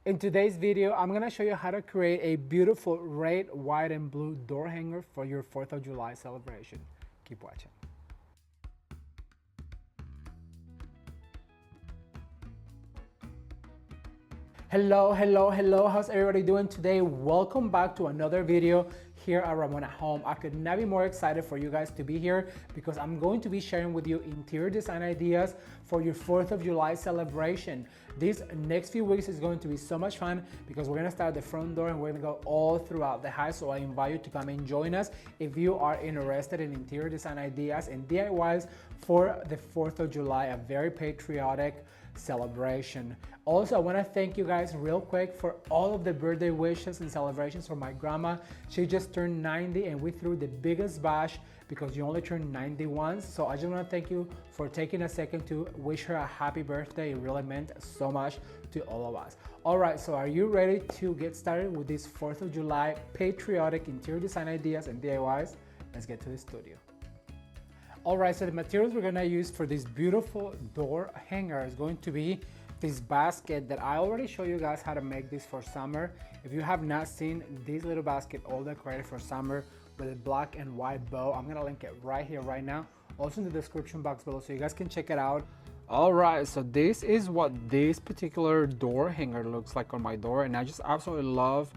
In today's video, I'm gonna show you how to create a beautiful red, white, and blue door hanger for your 4th of July celebration. Keep watching. Hello. How's everybody doing today? Welcome back to another video here at Ramon at Home. I could not be more excited for you guys to be here because I'm going to be sharing with you interior design ideas for your 4th of July celebration. These next few weeks is going to be so much fun because we're gonna start at the front door and we're gonna go all throughout the house. So I invite you to come and join us if you are interested in interior design ideas and DIYs for the 4th of July, a very patriotic celebration. Also, I want to thank you guys real quick for all of the birthday wishes and celebrations for my grandma. She just turned 90 and we threw the biggest bash because you only turn 90 once. So I just want to thank you for taking a second to wish her a happy birthday. It really meant so much to all of us. All right, so are you ready to get started with these 4th of July patriotic interior design ideas and DIYs? Let's get to the studio. All right, so the materials we're gonna use for this beautiful door hanger is going to be this basket that I already showed you guys how to make this for summer. If you have not seen this little basket all decorated for summer with a black and white bow, I'm gonna link it right here, right now. Also in the description box below so you guys can check it out. All right, so this is what this particular door hanger looks like on my door, and I just absolutely love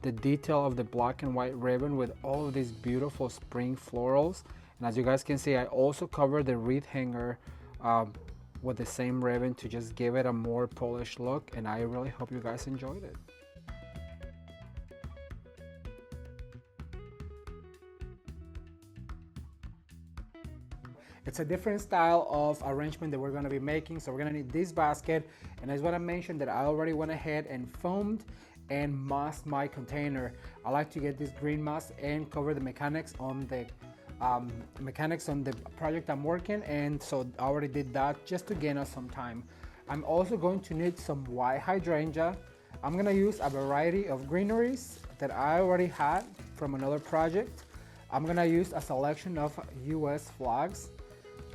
the detail of the black and white ribbon with all of these beautiful spring florals. And as you guys can see, I also covered the wreath hanger with the same ribbon to just give it a more polished look, and I really hope you guys enjoyed it. It's a different style of arrangement that we're going to be making, so we're going to need this basket, and I just want to mention that I already went ahead and foamed and mossed my container. I like to get this green moss and cover the mechanics on the project I'm working, and so I already did that just to gain us some time. I'm also going to need some white hydrangea. I'm gonna use a variety of greeneries that I already had from another project. I'm gonna use a selection of US flags.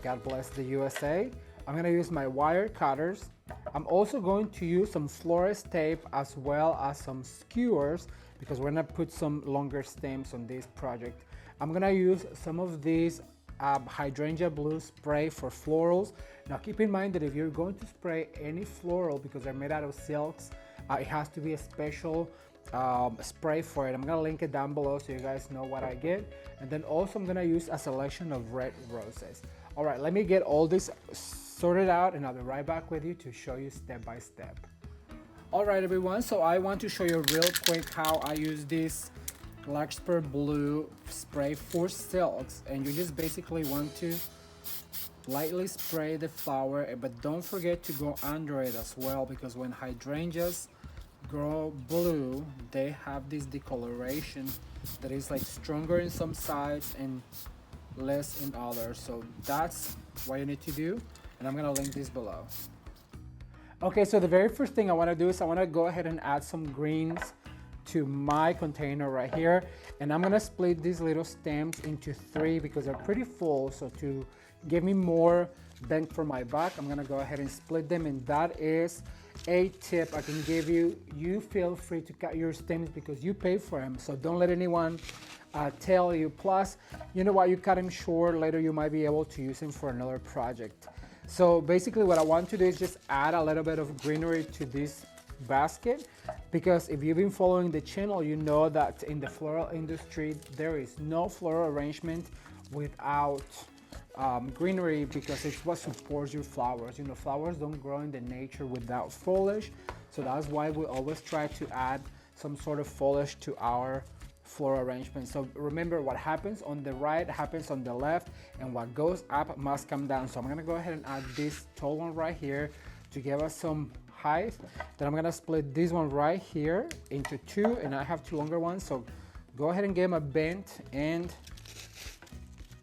God bless the USA. I'm gonna use my wire cutters. I'm also going to use some florist tape as well as some skewers because we're gonna put some longer stems on this project. I'm gonna use some of these hydrangea blue spray for florals. Now keep in mind that if you're going to spray any floral, because they're made out of silks, it has to be a special spray for it. I'm gonna link it down below so you guys know what I get. And then also I'm gonna use a selection of red roses. All right, let me get all this sorted out and I'll be right back with you to show you step by step. All right, everyone, so I want to show you real quick how I use this Larkspur blue spray for silks, and you just basically want to lightly spray the flower, but don't forget to go under it as well, because when hydrangeas grow blue they have this decoloration that is like stronger in some sides and less in others. So that's what you need to do, and I'm gonna link this below. Okay, so the very first thing I want to do is I want to go ahead and add some greens to my container right here, and I'm gonna split these little stems into 3 because they're pretty full. So to give me more bang for my buck, I'm gonna go ahead and split them, and that is a tip I can give you. You feel free to cut your stems because you pay for them, so don't let anyone tell you. Plus, you know what, you cut them short, later you might be able to use them for another project. So basically what I want to do is just add a little bit of greenery to this basket, because if you've been following the channel, you know that in the floral industry there is no floral arrangement without greenery, because it's what supports your flowers. You know, flowers don't grow in the nature without foliage, so that's why we always try to add some sort of foliage to our floral arrangement. So remember, what happens on the right happens on the left, and what goes up must come down. So I'm gonna go ahead and add this tall one right here to give us some height. Then I'm gonna split this one right here into 2, and I have 2 longer ones, so go ahead and give them a bend and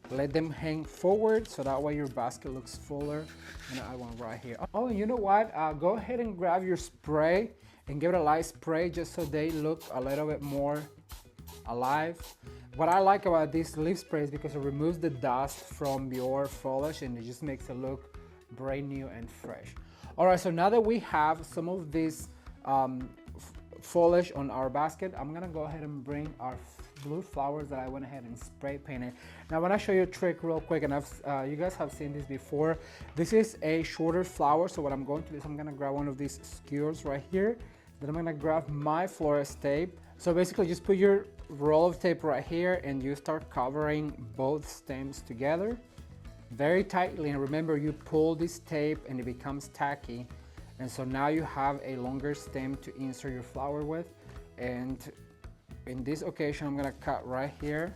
let them hang forward so that way your basket looks fuller. And I want right here. Oh, and you know what, go ahead and grab your spray and give it a light spray just so they look a little bit more alive. What I like about this leaf spray is because it removes the dust from your foliage and it just makes it look brand new and fresh. All right, so now that we have some of these foliage on our basket, I'm gonna go ahead and bring our blue flowers that I went ahead and spray painted. Now I want to show you a trick real quick, and you guys have seen this before. This is a shorter flower, so what I'm going to do is I'm gonna grab one of these skewers right here. Then I'm gonna grab my florist tape. So basically just put your roll of tape right here and you start covering both stems together very tightly. And remember, you pull this tape and it becomes tacky. And so now you have a longer stem to insert your flower with. And in this occasion, I'm gonna cut right here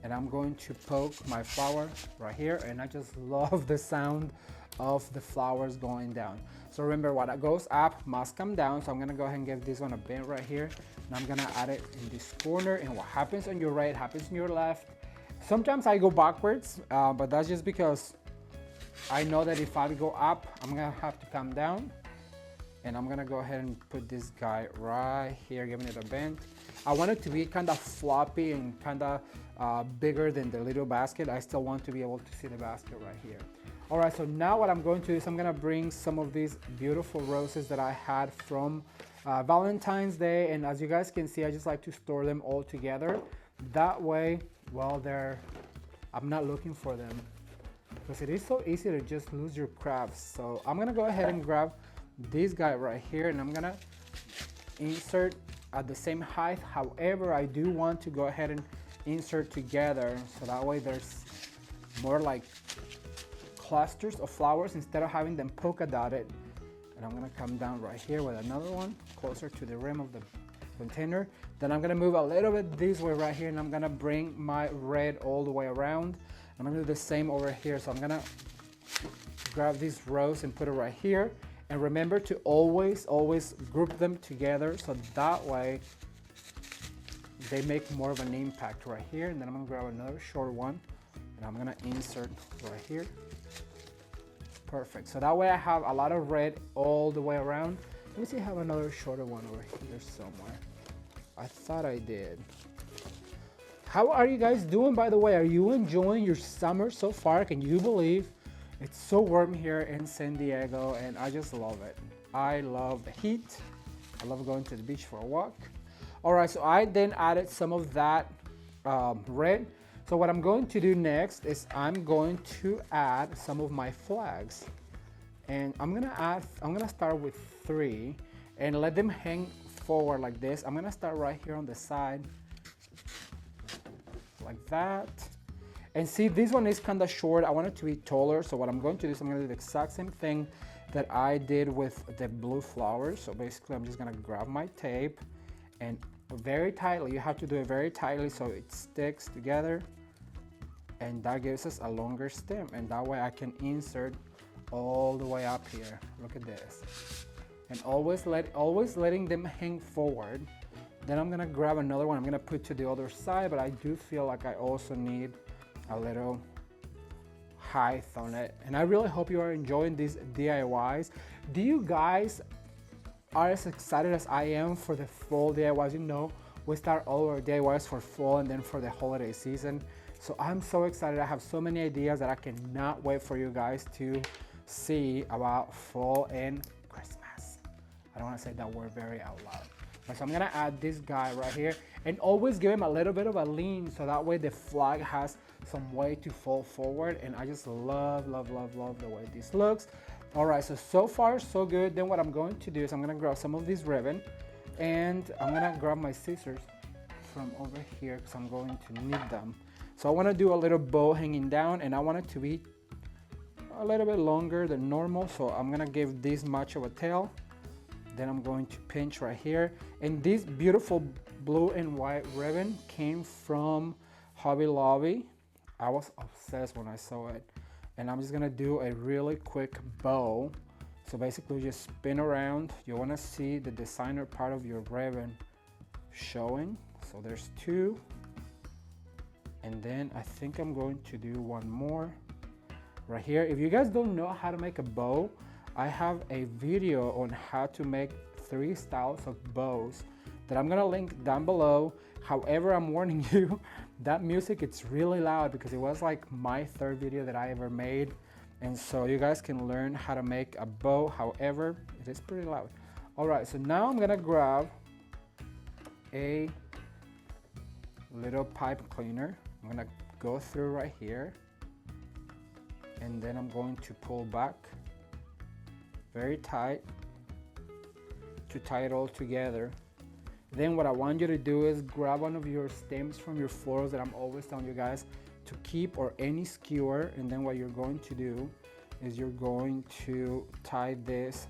and I'm going to poke my flower right here. And I just love the sound of the flowers going down. So remember, what goes up must come down. So I'm gonna go ahead and give this one a bend right here. And I'm gonna add it in this corner, and what happens on your right happens on your left. Sometimes I go backwards, but that's just because I know that if I go up, I'm gonna have to come down. And I'm gonna go ahead and put this guy right here, giving it a bend. I want it to be kind of floppy and kind of bigger than the little basket. I still want to be able to see the basket right here. All right, so now what I'm going to do is I'm gonna bring some of these beautiful roses that I had from Valentine's Day. And as you guys can see, I just like to store them all together. That way, well, I'm not looking for them, because it is so easy to just lose your crafts. So I'm gonna go ahead and grab this guy right here, and I'm gonna insert at the same height. However, I do want to go ahead and insert together, so that way there's more like clusters of flowers instead of having them polka dotted. And I'm gonna come down right here with another one closer to the rim of the container. Then I'm gonna move a little bit this way right here, and I'm gonna bring my red all the way around. I'm gonna do the same over here. So I'm gonna grab this rose and put it right here. And remember to always group them together, so that way they make more of an impact right here. And then I'm gonna grab another short one and I'm gonna insert right here. Perfect. So that way I have a lot of red all the way around. Let me see if I have another shorter one over here somewhere. I thought I did. How are you guys doing, by the way? Are you enjoying your summer so far? Can you believe it's so warm here in San Diego, and I just love it. I love the heat. I love going to the beach for a walk. All right, so I then added some of that red. So what I'm going to do next is I'm going to add some of my flags. And I'm gonna start with 3 and let them hang forward like this. I'm gonna start right here on the side, like that. And see, this one is kind of short. I want it to be taller. So what I'm going to do is I'm gonna do the exact same thing that I did with the blue flowers. So basically I'm just gonna grab my tape and very tightly, you have to do it very tightly so it sticks together. And that gives us a longer stem. And that way I can insert all the way up here. Look at this. And always letting them hang forward. Then I'm gonna grab another one. I'm gonna put to the other side, but I do feel like I also need a little height on it. And I really hope you are enjoying these DIYs. Do you guys are as excited as I am for the fall DIYs? You know, we start all our DIYs for fall and then for the holiday season. So I'm so excited. I have so many ideas that I cannot wait for you guys to see about fall and Christmas. I don't want to say that word very out loud. So I'm gonna add this guy right here and always give him a little bit of a lean so that way the flag has some way to fall forward. And I just love the way this looks. All right, so far so good. Then what I'm going to do is I'm gonna grab some of this ribbon and I'm gonna grab my scissors from over here because I'm going to need them. So I wanna do a little bow hanging down and I want it to be a little bit longer than normal. So I'm gonna give this much of a tail. Then I'm going to pinch right here. And this beautiful blue and white ribbon came from Hobby Lobby. I was obsessed when I saw it. And I'm just gonna do a really quick bow. So basically just spin around. You wanna see the designer part of your ribbon showing. So there's 2. And then I think I'm going to do one more right here. If you guys don't know how to make a bow, I have a video on how to make 3 styles of bows that I'm gonna link down below. However, I'm warning you, that music, it's really loud because it was like my 3rd video that I ever made. And so you guys can learn how to make a bow. However, it is pretty loud. All right, so now I'm gonna grab a little pipe cleaner. I'm gonna go through right here, and then I'm going to pull back very tight to tie it all together. Then what I want you to do is grab one of your stems from your floors that I'm always telling you guys to keep, or any skewer, and then what you're going to do is you're going to tie this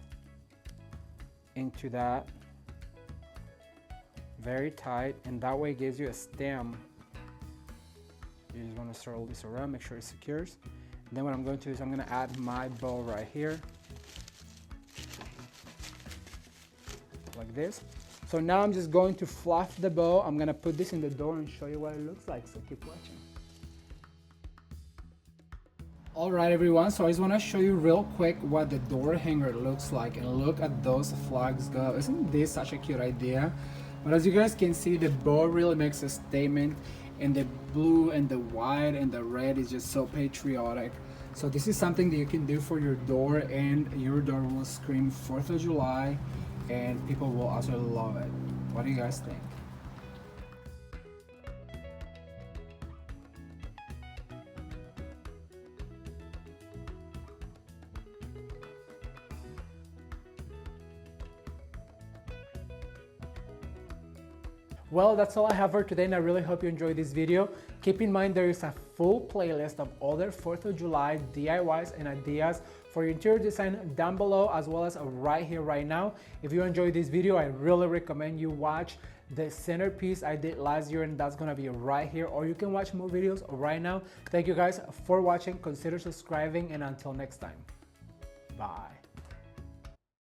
into that very tight, and that way it gives you a stem. You just want to swirl this around, make sure it secures. And then what I'm going to do is I'm going to add my bow right here, like this. So now I'm just going to fluff the bow. I'm going to put this in the door and show you what it looks like, so keep watching. Alright everyone, so I just want to show you real quick what the door hanger looks like, and look at those flags go. Isn't this such a cute idea? But as you guys can see, the bow really makes a statement, and the blue and the white and the red is just so patriotic. So this is something that you can do for your door, and your door will scream 4th of July, and people will also love it. What do you guys think? Well, that's all I have for today, and I really hope you enjoyed this video. Keep in mind there is a full playlist of other 4th of July DIYs and ideas for your interior design down below, as well as right here, right now. If you enjoyed this video, I really recommend you watch the centerpiece I did last year, and that's gonna be right here, or you can watch more videos right now. Thank you guys for watching. Consider subscribing, and until next time, bye.